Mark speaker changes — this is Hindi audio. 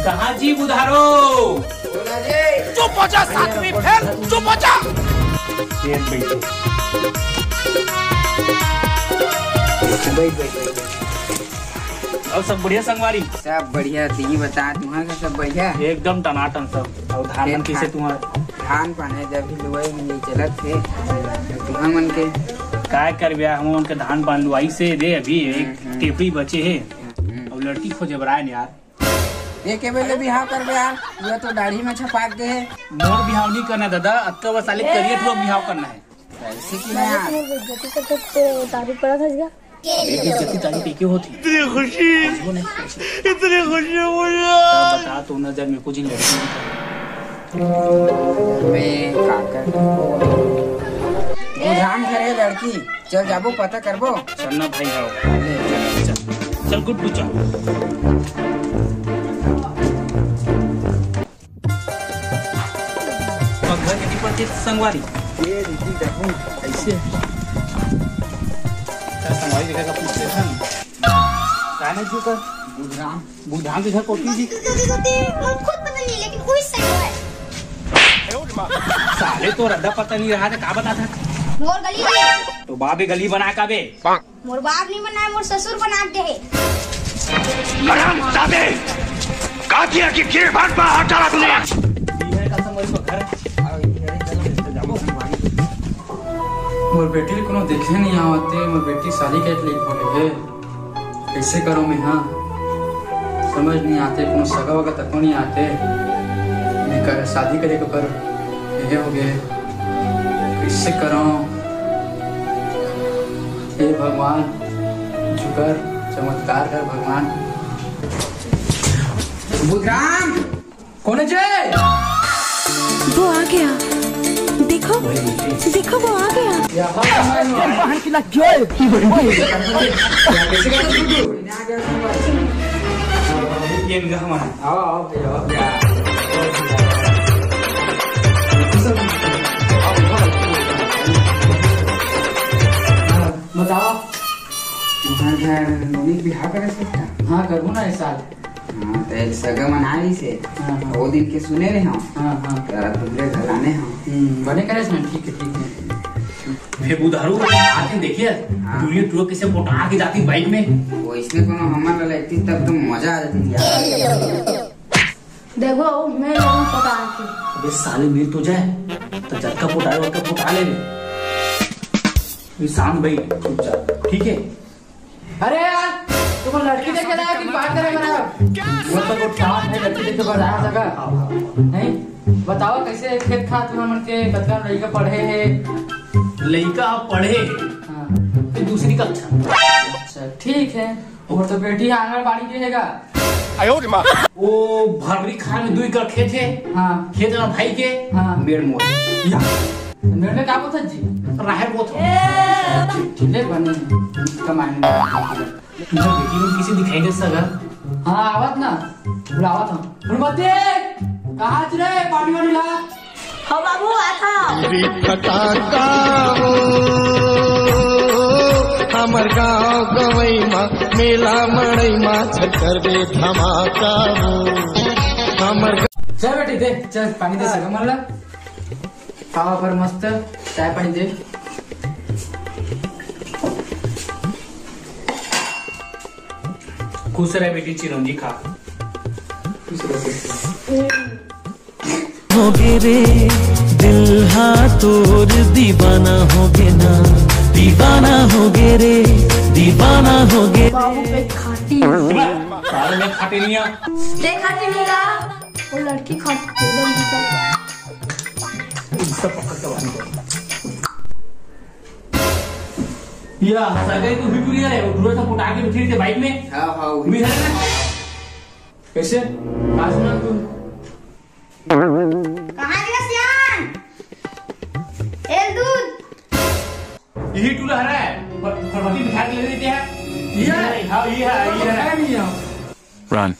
Speaker 1: कहाँ जी बुधारो?
Speaker 2: चुप हो जा सातवीं फेल, चुप हो जा।
Speaker 1: और सब बढ़िया संगवारी?
Speaker 3: सब बढ़िया। तू बता तुम्हारा का सब बढ़िया?
Speaker 1: एकदम टनाटन सब। और धान कैसे तुम्हारा?
Speaker 3: धान पाने जब भी लुआई में चलत थे तुम्हारा मन के
Speaker 1: काय कर ब्याह हम उनके धान पान लुआई से दे अभी एक टेपड़ी बचे है और लड़की खोजे बराए यार।
Speaker 3: एक बेले बिहाव कर बे यार, वो तो दाढ़ी में छपाक दे है।
Speaker 1: मोर बिहाव नहीं करना दादा, अक्का बसाले करिए तो बिहाव करना है।
Speaker 3: ऐसे की ना यार
Speaker 4: तारीफ पड़ा था इसका।
Speaker 1: बेइज्जती तारीफ एक ही होती।
Speaker 2: इतनी खुशी मुझे।
Speaker 1: बता तो नजर में कुछ ही लड़की
Speaker 3: मैं काकर बुधान करे लड़की। चल जाबो पता करबो।
Speaker 1: चलना भाई आओ। चल चल गुड चल। घर के ऊपर से संगवारी
Speaker 3: ये रीति देखो
Speaker 1: ऐसे क्या संगवारी देखेगा पूछते हैं क्या नहीं जो कर बुधान के घर कोठी जी
Speaker 4: खुद पता नहीं लेकिन कोई सही है।
Speaker 1: साले तो रद्दा पता नहीं रहा था क्या बता था।
Speaker 4: मोर गली है
Speaker 1: तो बाबे गली बना का बे
Speaker 4: मोर बाप नहीं बनाए मोर ससुर बना के है।
Speaker 2: मराम सादे कातिया की गिरबान पर हाथ डाला तूने।
Speaker 1: ये का संगवारी को घर
Speaker 5: मोर बेटी को देखे नहीं आवते। मोर बेटी शादी के लिए हो गए कैसे करो मैं? हाँ समझ नहीं आते। कोनो सगा वगा तक नहीं आते। मैं कर शादी करे के पर ये हो गए कैसे करो? हे भगवान शुक्र चमत्कार कर भगवान।
Speaker 3: बुधराम
Speaker 5: कौन है जय?
Speaker 6: वो आ गया। देखो देखो वो आ गया।
Speaker 1: ये निगाह हमारा
Speaker 3: आओ भैया
Speaker 5: बताओ।
Speaker 3: तुम्हारे घर नोनी बिहार करे सकता?
Speaker 5: हाँ करूँ ना इस साल।
Speaker 3: हाँ तो सगा मनाली से वो दिन के सुने रहे हम।
Speaker 5: हाँ हाँ
Speaker 3: तुमरे घराने हम
Speaker 5: बने करे इसमें। ठीक है ठीक है।
Speaker 1: वे बुधारू आके देखिए दुनिया टूर कैसे पोटा के जाती बाइक में।
Speaker 3: वो इसमें कोनो हमारा लगती तब तो मजा आ जाती यार।
Speaker 4: देखो मैं लोगों को पता है।
Speaker 1: अबे साले मिल तो जाए तो जब का पोटा है उसका पोटा ले शांत भाई चुपचाप ठीक है।
Speaker 5: अरे यार तुम लड़की देख के लाया कि बात करे बना? वो तो वो ठाट है लड़की देख के बताया सका नहीं। बताओ कैसे खेत खात में मन के कतका लड़का पढ़े है?
Speaker 1: लड़का पढ़े
Speaker 5: हाँ
Speaker 1: तो दूसरी कक्षा।
Speaker 5: अच्छा ठीक है। और तो बेटी आंगनबाड़ी के हैगा।
Speaker 1: वो भरवरी खान में 2 एकड़ खेत है।
Speaker 5: हाँ
Speaker 1: खेत ना भाई के
Speaker 5: हाँ
Speaker 1: मेड़ मोड़
Speaker 5: मेरे में क्या बोलता जी?
Speaker 1: राहर बोत
Speaker 5: ठीक बने कमाने
Speaker 1: बेटी में किसी दिखाई दे सगा।
Speaker 5: हाँ आवत ना बुलावत हम फुलमती कहाँ रे पानी वानी ला।
Speaker 4: हाँ बाबू आता
Speaker 7: हमर गाँव गवई माँ मेला मड़ई माँ छकर बे धमाका हमर।
Speaker 5: चल बेटी दे चल पानी दे सका मरला। खावा पर मस्त चाय पानी दे।
Speaker 1: खुश रहे बेटी चिरंजी खा।
Speaker 8: होगे रे दिल तोर दीवाना होगे ना दीवाना होगे रे दीवाना होगे।
Speaker 4: बाबू पे खाटी
Speaker 1: सारे में खाते नहीं
Speaker 4: दे खाटी नहीं ला वो लड़की खाटी
Speaker 1: या सगे तो भिटुरिया है वो दूर से पोटा के बिठे थे बाइक में।
Speaker 3: हाँ हाँ
Speaker 1: हुई है ना कैसे आज ना तू
Speaker 4: कहाँ गया सियान? एक दूध
Speaker 1: यही टूला है फरवती बिठा के ले देते हैं। ये है हाँ ये है
Speaker 5: नहीं
Speaker 8: Run.